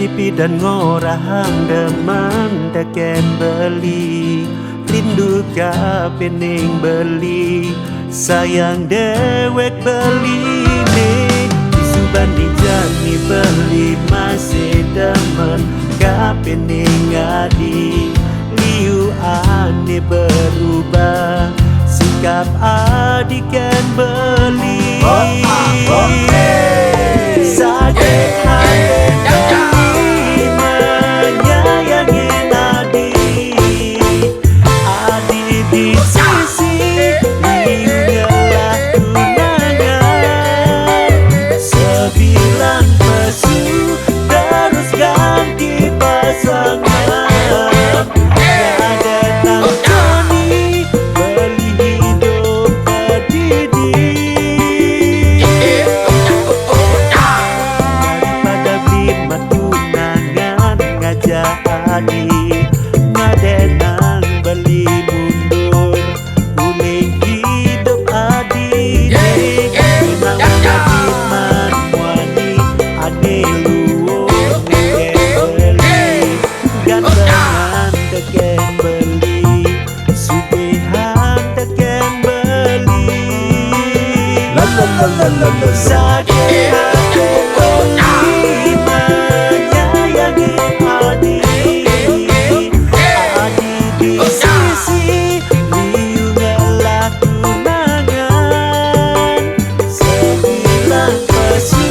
Adi dan ngorahang demen deken beli, rindu ka pening beli, sayang dewek beli nih. Subandi jani beli masih demen ka pening adi, liu ane berubah sikap adi kan beli. Sakit hati menyayangi Adi, Adi di sisi liulah tunangan, sebilang pesu terus ganti pasangan. Ada tangani beli hidup berdidi, Adi ngadenang beli mundur uling hidup Adi kenang Adi manwani ane luo beli gantengan deken beli sugihan deken beli sakit hati menyayangi Adi, Adi di sisi liulah tunangan, sebilang pesu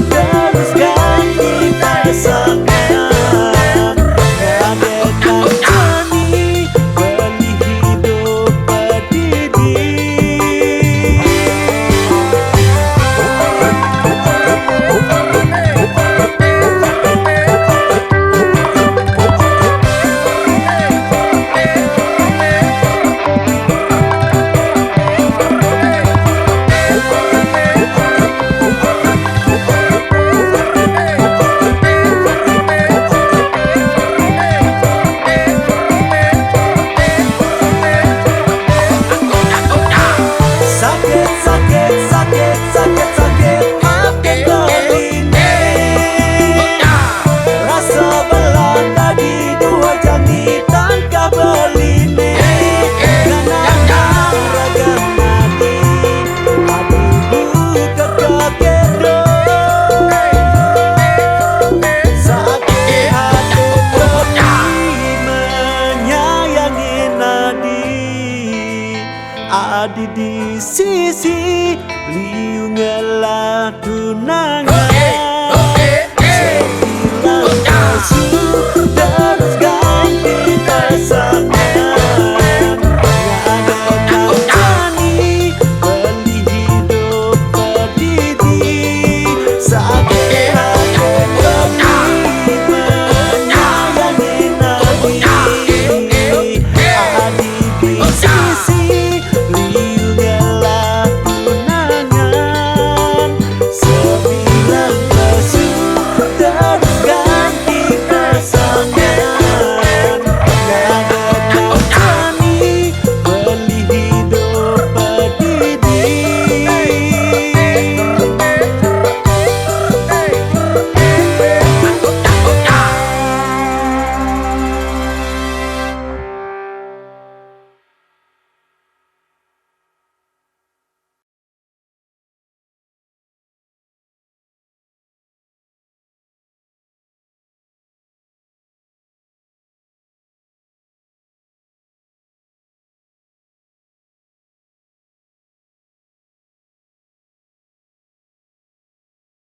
terus ganti pasangan. Ngadekan jani beli hidup berdidi. Adi di sisi liu ngelah tunangan.